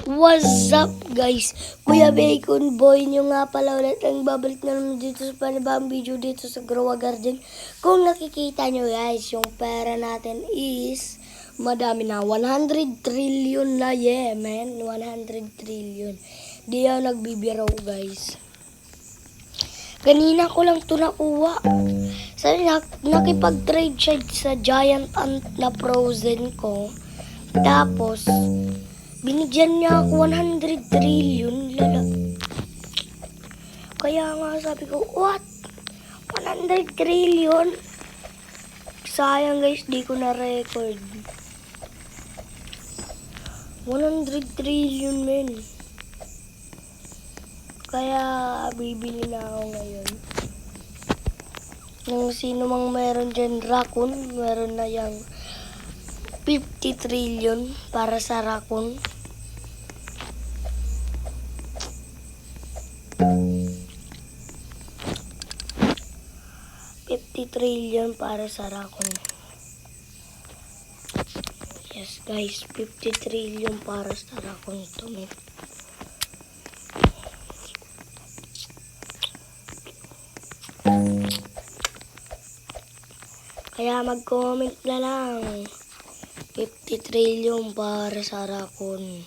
What's up guys? Kuya Bacon Boy nyo nga pala ulit ang babalik na naman dito sa panibang video dito sa Grow a Garden. Kung nakikita nyo guys, yung pera natin is madami na. 100 trillion na, yeah man. 100 trillion. Di ako nagbibiro guys. Kanina ko lang ito nakuha. Sabi nakipag-trade siya sa giant ant na frozen ko. Tapos binigyan niya ako 100 trillion, lala. Kaya nga sabi ko, what? 100 trillion? Sayang guys, di ko na-record. 100 trillion, men. Kaya bibili na ako ngayon. Nung sino mang meron dyan raccoon, meron na yung 50 trillion para sa raccoon. Trillion para sa raccoon. Yes guys, 50 trillion para sa raccoon ito, men. Kaya mag-comment na lang. 50 trillion para sa raccoon.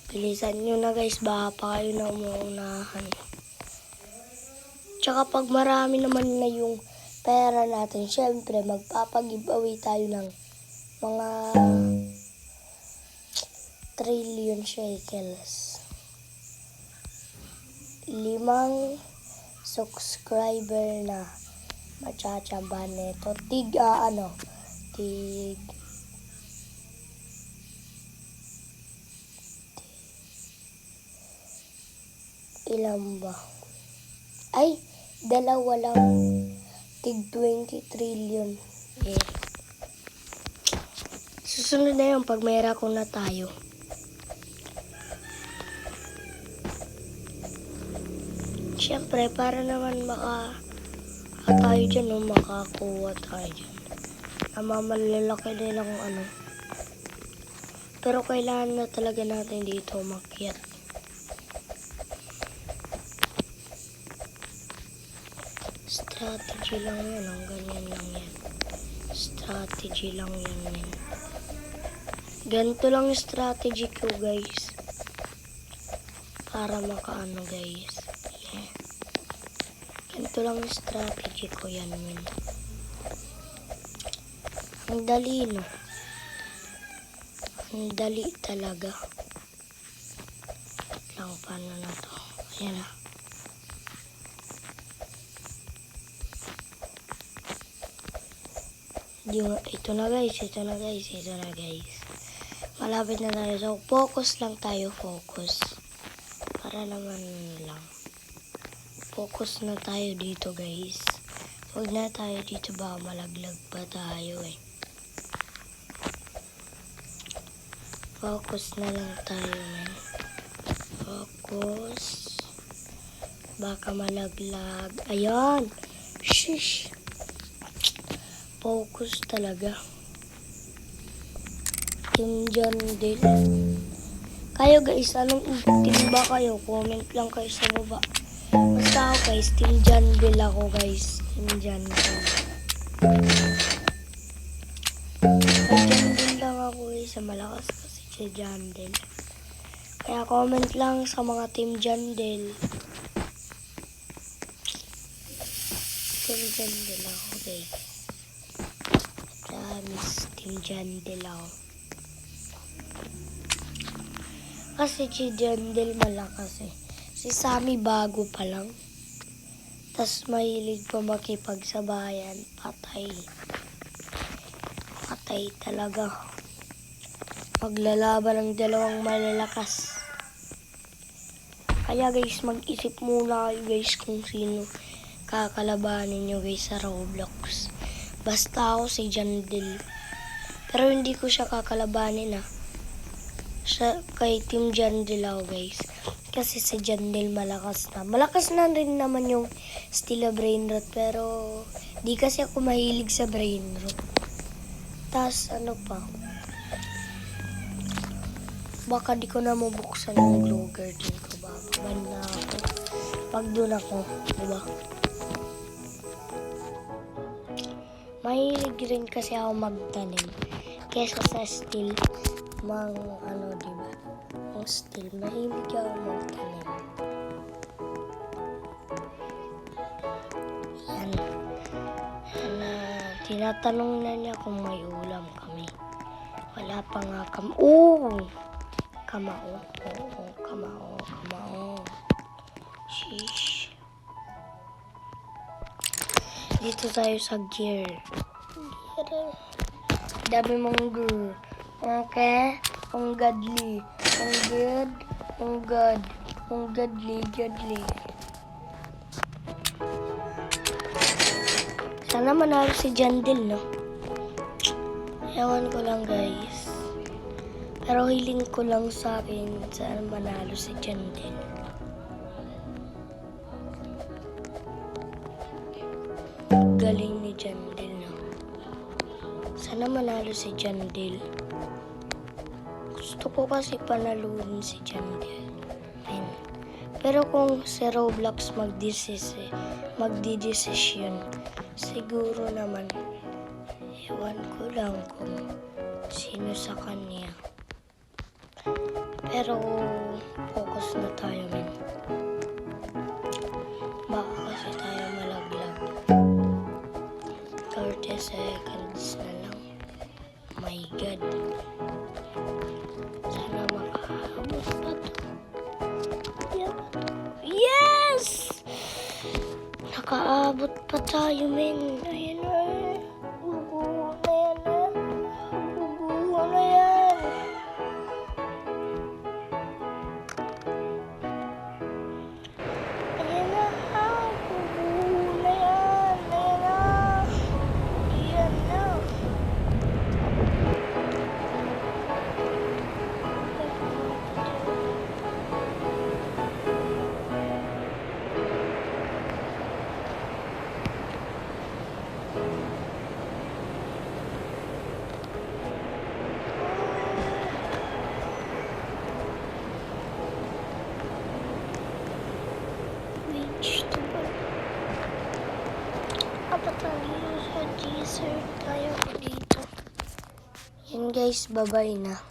Bilisan nyo na guys, baka pa kayo na umuunahan. Tsaka pag marami naman na yung pera natin, syempre magpapag-giveaway tayo ng mga trillion shekels. 5 subscriber na matsatsaban nito. Tig ilan ba? Ay, dalawa lang. Tig 20 trillion. Yeah. Susunod na yun pag may raccoon na tayo. Siyempre, para naman tayo dyan, no? Makakuha tayo dyan. Malalaki din ang Pero kailangan na talaga natin dito umakyat. Strategy lang yan, ang ganyan lang yan. Strategy lang yan, men. Ganito lang yung strategy ko, guys. Para makaano, guys. Yeah. Ganito lang yung strategy ko yan, men. Ang dali, no? Ang dali talaga. Lang, paano na to? Ayan na. Ito na guys. Malapit na tayo. So, focus lang tayo, focus. Para naman lang. Focus na tayo dito, guys. Huwag na tayo dito, baka malaglag pa tayo, eh. Focus na lang tayo, man. Focus. Baka malaglag. Ayan! Shish! Focus talaga. Team John Del. Kayo guys, anong team ba kayo? Comment lang kayo sa baba. Basta ako guys, Team John Del ako guys. Team John Del. John Del lang ako guys. Malakas kasi si John Del. Kaya comment lang sa mga Team John Del. Team John Del ako guys. Miss Team John Del ako. Kasi si John Del malakas eh. Si Sammy bago pa lang. Tas mahilig pa makipagsabayan. Patay. Patay talaga. Maglalaban ng dalawang malalakas. Kaya guys, mag-isip muna kayo guys kung sino kakalabanin nyo guys sa Roblox. Basta ako si John Del. Pero hindi ko siya kakalabanin siya kay Team John Del ako guys. Kasi si John Del malakas na. Malakas na rin naman yung Stila Brain Rot. Pero di kasi ako mahilig sa Brain Rot. Tas ano pa. Baka di ko na mabuksan ang glow curtain ko. Bababan na ako. Pag doon ako, diba? Mahilig rin kasi ako magtanim. Kesa sa steel, diba? Ang steel, mahilig ako magtanim. Yan. Tinatanong na niya kung may ulam kami. Wala pa nga kamao. Kamao. Sheesh. Dito tayo sa gear. Dami mong gear. Okay? Ang godly. Ang godly. Sana manalo si Jandil, no? Ewan ko lang, guys. Pero hiling ko lang sa akin sana manalo si Jandil. Galing ni Jandil, no? Sana manalo si Jandil. Gusto ko kasi panalunin si Jandil. Pero kung si Roblox magdidesisyon, siguro naman, ewan ko lang kung sino sa kanya. Pero focus na tayo, men. Baka kasi tayo malaglag. 30 seconds na lang. My God. Sana makahabos pa to. Yes! Nakaabot pa tayo, men. Ayan na. Guguho na yan. Ayan na. Guguho na yan. Ayan na. Vegetable. Apa tayo sa dessert tayo dito. Yan guys, bye-bye na.